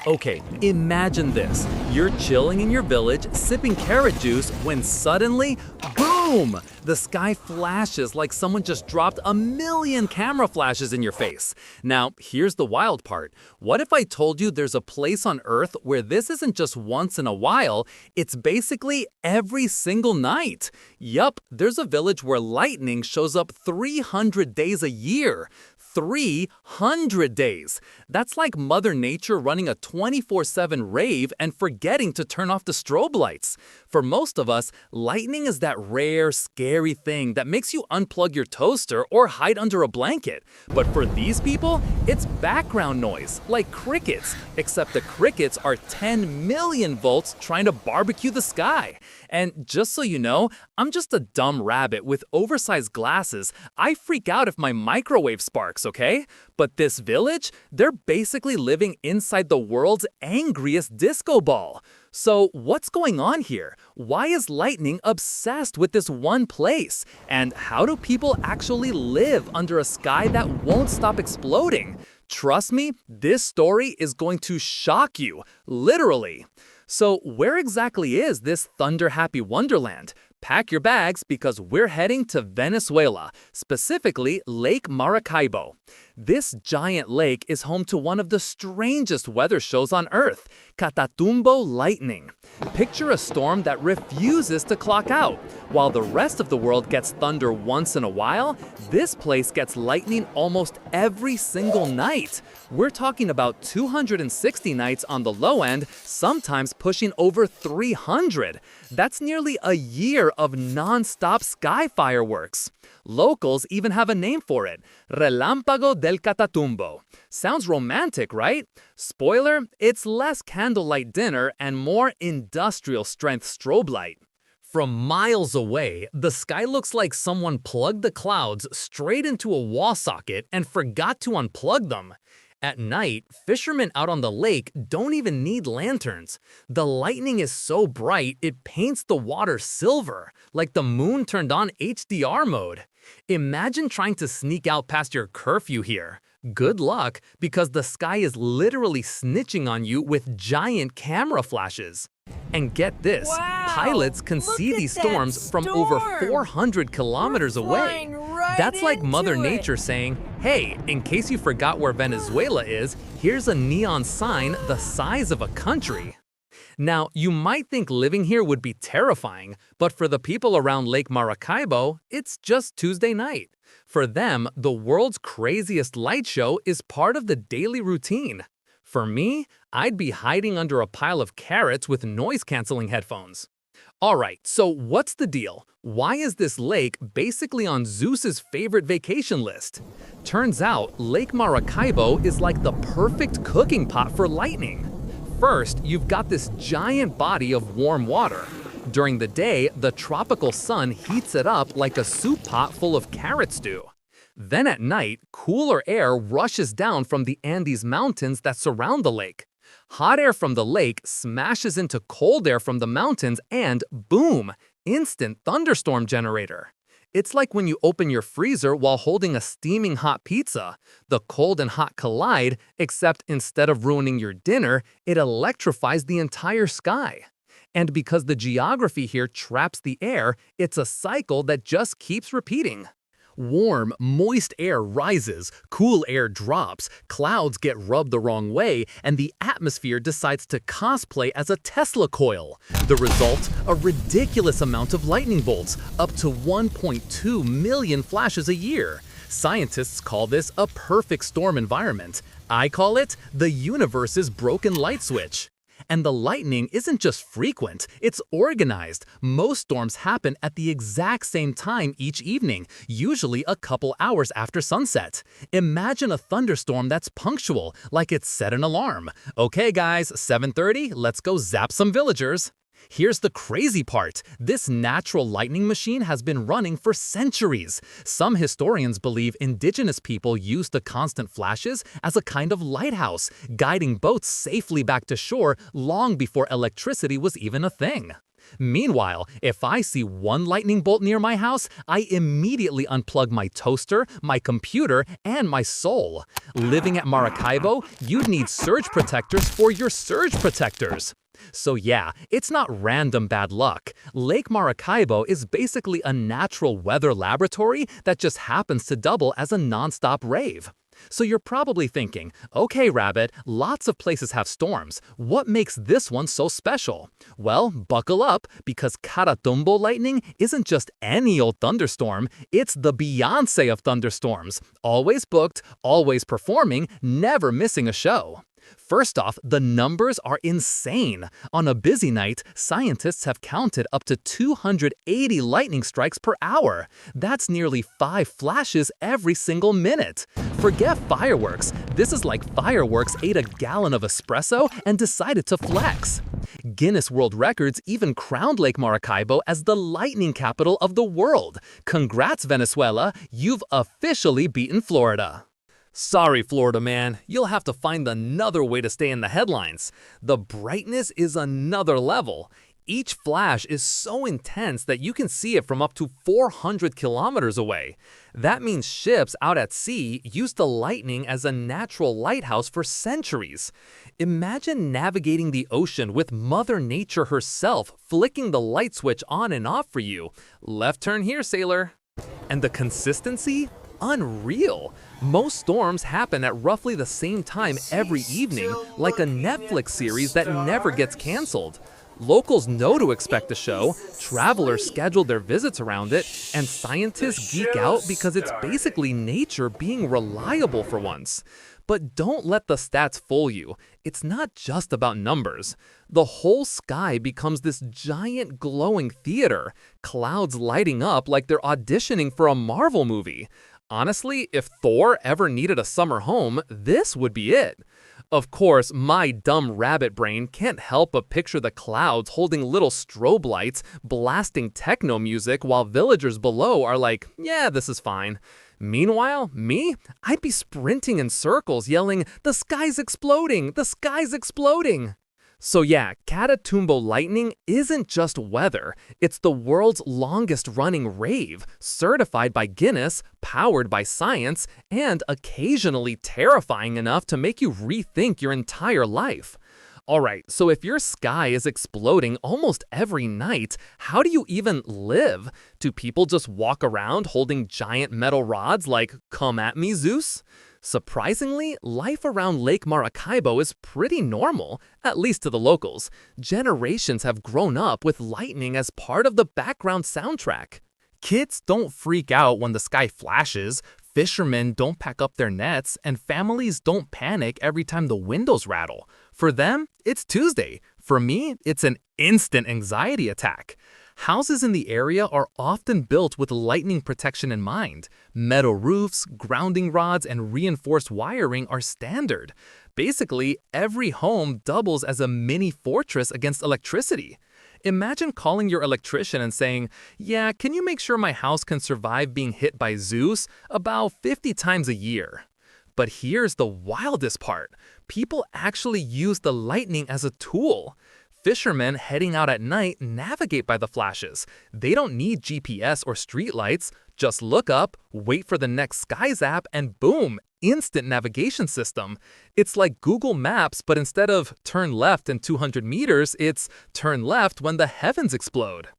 Okay, imagine this. You're chilling in your village, sipping carrot juice, when suddenly, boom! The sky flashes like someone just dropped a million camera flashes in your face. Now, here's the wild part. What if I told you there's a place on Earth where this isn't just once in a while, it's basically every single night? Yup, there's a village where lightning shows up 300 days a year. 300 days. That's like Mother Nature running a 24/7 rave and forgetting to turn off the strobe lights. For most of us, lightning is that rare, scary thing that makes you unplug your toaster or hide under a blanket. But for these people, it's background noise, like crickets, except the crickets are 10 million volts trying to barbecue the sky. And just so you know, I'm just a dumb rabbit with oversized glasses. I freak out if my microwave sparks, okay? But this village, they're basically living inside the world's angriest disco ball. So what's going on here? Why is lightning obsessed with this one place? And how do people actually live under a sky that won't stop exploding? Trust me, this story is going to shock you, literally. So where exactly is this thunder-happy wonderland? Pack your bags because we're heading to Venezuela, specifically Lake Maracaibo. This giant lake is home to one of the strangest weather shows on Earth, Catatumbo Lightning. Picture a storm that refuses to clock out. While the rest of the world gets thunder once in a while, this place gets lightning almost every single night. We're talking about 260 nights on the low end, sometimes pushing over 300. That's nearly a year of non-stop sky fireworks. Locals even have a name for it, Relámpago del Catatumbo. Sounds romantic, right? Spoiler, it's less candlelight dinner and more industrial strength strobe light. From miles away, the sky looks like someone plugged the clouds straight into a wall socket and forgot to unplug them. At night, fishermen out on the lake don't even need lanterns. The lightning is so bright it paints the water silver, like the moon turned on HDR mode. Imagine trying to sneak out past your curfew here. Good luck, because the sky is literally snitching on you with giant camera flashes. And get this, Wow, pilots can look see at these that storms from over storm. 400 kilometers away. flying right That's like Mother into it. Nature saying, hey, in case you forgot where Venezuela is, here's a neon sign the size of a country. Now, you might think living here would be terrifying, but for the people around Lake Maracaibo, it's just Tuesday night. For them, the world's craziest light show is part of the daily routine. For me, I'd be hiding under a pile of carrots with noise-canceling headphones. Alright, so what's the deal? Why is this lake basically on Zeus's favorite vacation list? Turns out, Lake Maracaibo is like the perfect cooking pot for lightning. First, you've got this giant body of warm water. During the day, the tropical sun heats it up like a soup pot full of carrot stew. Then at night, cooler air rushes down from the Andes Mountains that surround the lake. Hot air from the lake smashes into cold air from the mountains and, boom, instant thunderstorm generator. It's like when you open your freezer while holding a steaming hot pizza. The cold and hot collide, except instead of ruining your dinner, it electrifies the entire sky. And because the geography here traps the air, it's a cycle that just keeps repeating. Warm, moist air rises, cool air drops, clouds get rubbed the wrong way, and the atmosphere decides to cosplay as a Tesla coil. The result? A ridiculous amount of lightning bolts, up to 1.2 million flashes a year. Scientists call this a perfect storm environment. I call it the universe's broken light switch. And the lightning isn't just frequent, it's organized. Most storms happen at the exact same time each evening, usually a couple hours after sunset. Imagine a thunderstorm that's punctual, like it's set an alarm. Okay guys, 7:30, let's go zap some villagers. Here's the crazy part. This natural lightning machine has been running for centuries. Some historians believe indigenous people used the constant flashes as a kind of lighthouse, guiding boats safely back to shore long before electricity was even a thing. Meanwhile, if I see one lightning bolt near my house, I immediately unplug my toaster, my computer, and my soul. Living at Maracaibo, you'd need surge protectors for your surge protectors. So yeah, it's not random bad luck. Lake Maracaibo is basically a natural weather laboratory that just happens to double as a non-stop rave. So you're probably thinking, okay, Rabbit, lots of places have storms. What makes this one so special? Well, buckle up, because Catatumbo Lightning isn't just any old thunderstorm, it's the Beyoncé of thunderstorms. Always booked, always performing, never missing a show. First off, the numbers are insane. On a busy night, scientists have counted up to 280 lightning strikes per hour. That's nearly 5 flashes every single minute. Forget fireworks. This is like fireworks ate a gallon of espresso and decided to flex. Guinness World Records even crowned Lake Maracaibo as the lightning capital of the world. Congrats, Venezuela, you've officially beaten Florida. Sorry, Florida man, you'll have to find another way to stay in the headlines. The brightness is another level. Each flash is so intense that you can see it from up to 400 kilometers away. That means ships out at sea used the lightning as a natural lighthouse for centuries. Imagine navigating the ocean with Mother Nature herself flicking the light switch on and off for you. Left turn here, sailor. And the consistency? Unreal. Most storms happen at roughly the same time every evening, like a Netflix series that never gets canceled. Locals know to expect the show, travelers schedule their visits around it, and scientists geek out because it's basically nature being reliable for once. But don't let the stats fool you. It's not just about numbers. The whole sky becomes this giant glowing theater, clouds lighting up like they're auditioning for a Marvel movie. Honestly, if Thor ever needed a summer home, this would be it. Of course, my dumb rabbit brain can't help but picture the clouds holding little strobe lights, blasting techno music while villagers below are like, yeah, this is fine. Meanwhile, me? I'd be sprinting in circles yelling, the sky's exploding! The sky's exploding! So yeah, Catatumbo Lightning isn't just weather, it's the world's longest running rave, certified by Guinness, powered by science, and occasionally terrifying enough to make you rethink your entire life. Alright, so if your sky is exploding almost every night, how do you even live? Do people just walk around holding giant metal rods like, come at me, Zeus? Surprisingly, life around Lake Maracaibo is pretty normal, at least to the locals. Generations have grown up with lightning as part of the background soundtrack. Kids don't freak out when the sky flashes, fishermen don't pack up their nets, and families don't panic every time the windows rattle. For them, it's Tuesday. For me, it's an instant anxiety attack. Houses in the area are often built with lightning protection in mind. Metal roofs, grounding rods, and reinforced wiring are standard. Basically, every home doubles as a mini fortress against electricity. Imagine calling your electrician and saying, yeah, can you make sure my house can survive being hit by Zeus about 50 times a year? But here's the wildest part. People actually use the lightning as a tool. Fishermen heading out at night navigate by the flashes. They don't need GPS or streetlights. Just look up, wait for the next Skies app, and boom, instant navigation system. It's like Google Maps, but instead of turn left in 200 meters, it's turn left when the heavens explode.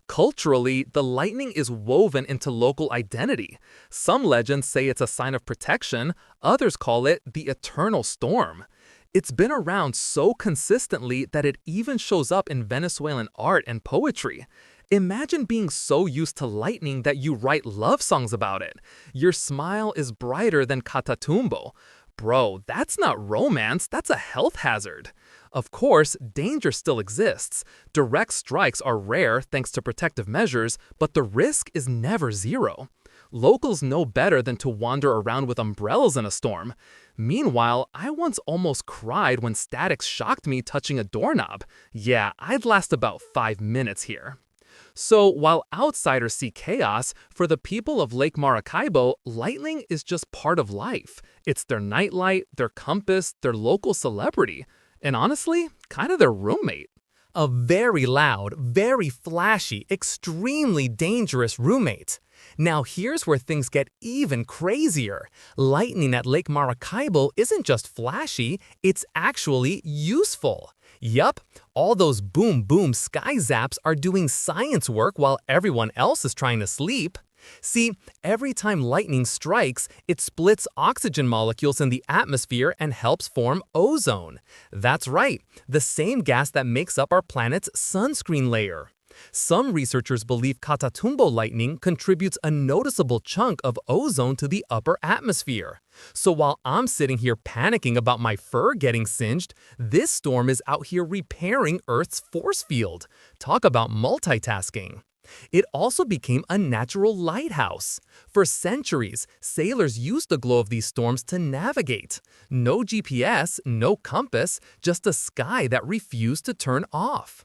Culturally, the lightning is woven into local identity. Some legends say it's a sign of protection, others call it the eternal storm. It's been around so consistently that it even shows up in Venezuelan art and poetry. Imagine being so used to lightning that you write love songs about it. Your smile is brighter than Catatumbo. Bro, that's not romance, that's a health hazard. Of course, danger still exists. Direct strikes are rare thanks to protective measures, but the risk is never zero. Locals know better than to wander around with umbrellas in a storm. Meanwhile, I once almost cried when statics shocked me touching a doorknob. Yeah, I'd last about 5 minutes here. So while outsiders see chaos, for the people of Lake Maracaibo, lightning is just part of life. It's their nightlight, their compass, their local celebrity, and honestly, kind of their roommate. A very loud, very flashy, extremely dangerous roommate. Now here's where things get even crazier. Lightning at Lake Maracaibo isn't just flashy, it's actually useful. Yup, all those boom boom sky zaps are doing science work while everyone else is trying to sleep. See, every time lightning strikes, it splits oxygen molecules in the atmosphere and helps form ozone. That's right, the same gas that makes up our planet's sunscreen layer. Some researchers believe Catatumbo Lightning contributes a noticeable chunk of ozone to the upper atmosphere. So while I'm sitting here panicking about my fur getting singed, this storm is out here repairing Earth's force field. Talk about multitasking. It also became a natural lighthouse. For centuries, sailors used the glow of these storms to navigate. No GPS, no compass, just a sky that refused to turn off.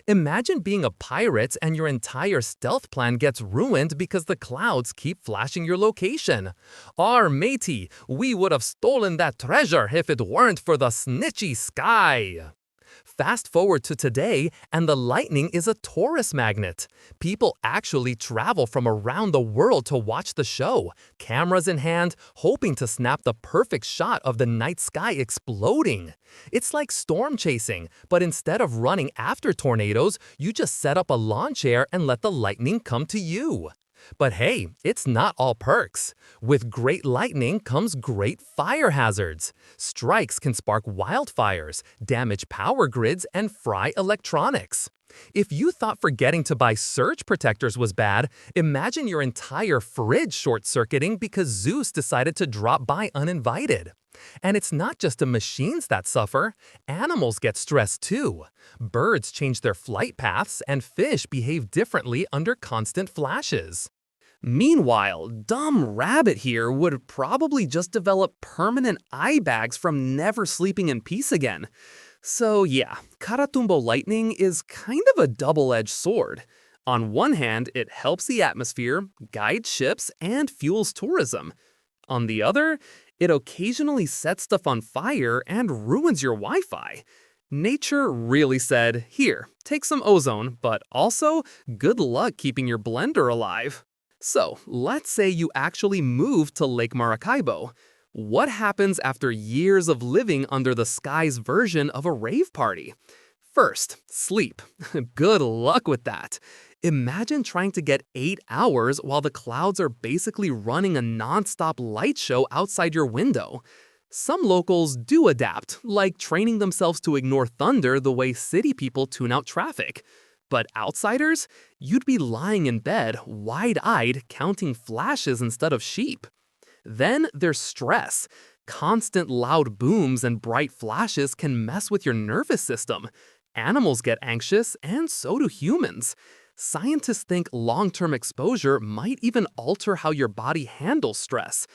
Imagine being a pirate and your entire stealth plan gets ruined because the clouds keep flashing your location. "Ar matey, we would have stolen that treasure if it weren't for the snitchy sky." Fast forward to today, and the lightning is a tourist magnet. People actually travel from around the world to watch the show, cameras in hand, hoping to snap the perfect shot of the night sky exploding. It's like storm chasing, but instead of running after tornadoes, you just set up a lawn chair and let the lightning come to you. But hey, it's not all perks. With great lightning comes great fire hazards. Strikes can spark wildfires, damage power grids, and fry electronics. If you thought forgetting to buy surge protectors was bad, imagine your entire fridge short-circuiting because Zeus decided to drop by uninvited. And it's not just the machines that suffer, animals get stressed too. Birds change their flight paths and fish behave differently under constant flashes. Meanwhile, dumb rabbit here would probably just develop permanent eye bags from never sleeping in peace again. So yeah, Catatumbo Lightning is kind of a double-edged sword. On one hand, it helps the atmosphere, guides ships, and fuels tourism. On the other, it occasionally sets stuff on fire and ruins your Wi-Fi. Nature really said, here, take some ozone, but also good luck keeping your blender alive. So, let's say you actually move to Lake Maracaibo. What happens after years of living under the sky's version of a rave party? First, sleep. Good luck with that. Imagine trying to get 8 hours while the clouds are basically running a non-stop light show outside your window. Some locals do adapt, like training themselves to ignore thunder the way city people tune out traffic. But outsiders, you'd be lying in bed, wide-eyed, counting flashes instead of sheep. Then there's stress. Constant loud booms and bright flashes can mess with your nervous system. Animals get anxious, and so do humans. Scientists think long-term exposure might even alter how your body handles stress.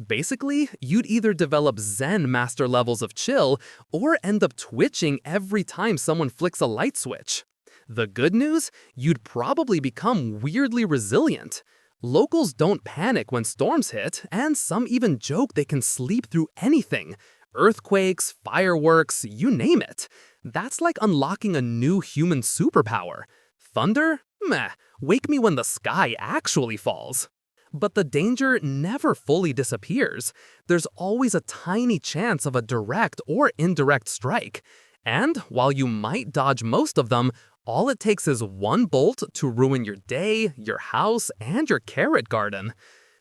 Basically, you'd either develop Zen master levels of chill or end up twitching every time someone flicks a light switch. The good news? You'd probably become weirdly resilient. Locals don't panic when storms hit, and some even joke they can sleep through anything. Earthquakes, fireworks, you name it. That's like unlocking a new human superpower. Thunder? Meh, wake me when the sky actually falls. But the danger never fully disappears. There's always a tiny chance of a direct or indirect strike. And while you might dodge most of them, all it takes is one bolt to ruin your day, your house, and your carrot garden.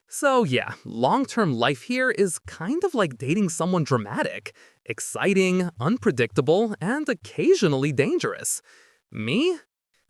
So yeah, long-term life here is kind of like dating someone dramatic, exciting, unpredictable, and occasionally dangerous. Me?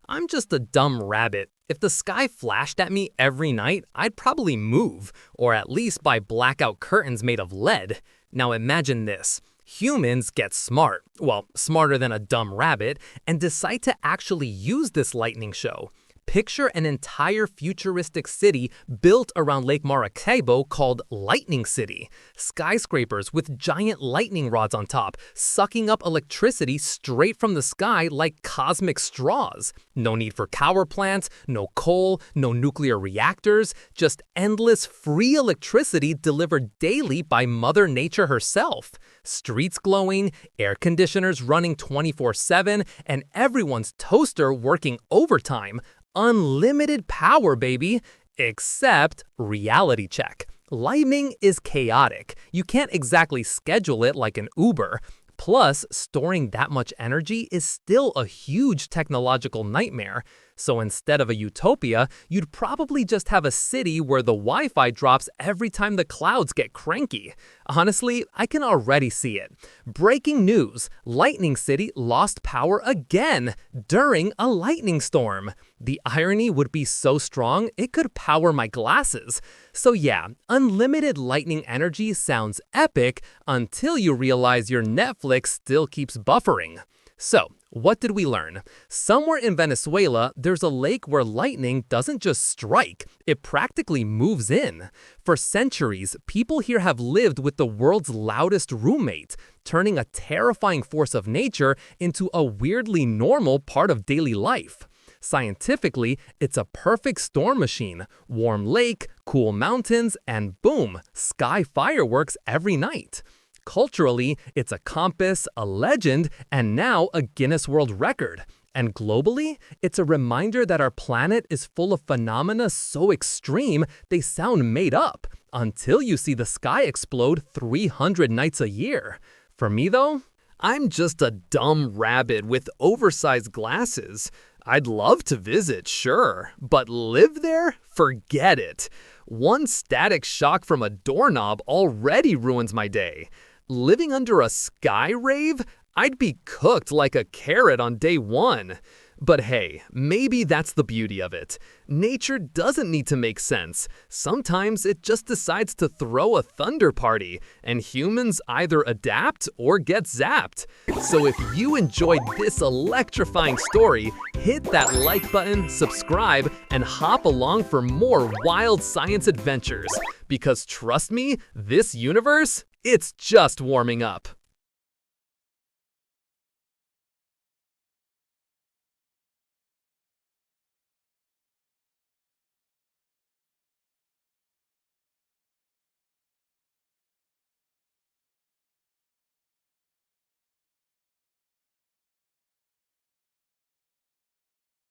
I'm just a dumb rabbit. If the sky flashed at me every night, I'd probably move, or at least buy blackout curtains made of lead. Now imagine this. Humans get smart, well, smarter than a dumb rabbit, and decide to actually use this lightning show. Picture an entire futuristic city built around Lake Maracaibo called Lightning City. Skyscrapers with giant lightning rods on top, sucking up electricity straight from the sky like cosmic straws. No need for power plants, no coal, no nuclear reactors, just endless free electricity delivered daily by Mother Nature herself. Streets glowing, air conditioners running 24/7, and everyone's toaster working overtime. Unlimited power, baby. Except reality check. Lightning is chaotic. You can't exactly schedule it like an Uber. Plus, storing that much energy is still a huge technological nightmare. So instead of a utopia, you'd probably just have a city where the Wi-Fi drops every time the clouds get cranky. Honestly, I can already see it. Breaking news: Lightning City lost power again during a lightning storm. The irony would be so strong, it could power my glasses. So yeah, unlimited lightning energy sounds epic until you realize your Netflix still keeps buffering. So, what did we learn? Somewhere in Venezuela, there's a lake where lightning doesn't just strike, it practically moves in. For centuries, people here have lived with the world's loudest roommate, turning a terrifying force of nature into a weirdly normal part of daily life. Scientifically, it's a perfect storm machine. Warm lake, cool mountains, and boom, sky fireworks every night. Culturally, it's a compass, a legend, and now a Guinness World Record. And globally, it's a reminder that our planet is full of phenomena so extreme they sound made up, until you see the sky explode 300 nights a year. For me though, I'm just a dumb rabbit with oversized glasses. I'd love to visit, sure, but live there? Forget it. One static shock from a doorknob already ruins my day. Living under a sky rave? I'd be cooked like a carrot on day one. But hey, maybe that's the beauty of it. Nature doesn't need to make sense. Sometimes it just decides to throw a thunder party, and humans either adapt or get zapped. So if you enjoyed this electrifying story, hit that like button, subscribe, and hop along for more wild science adventures. Because trust me, this universe, it's just warming up.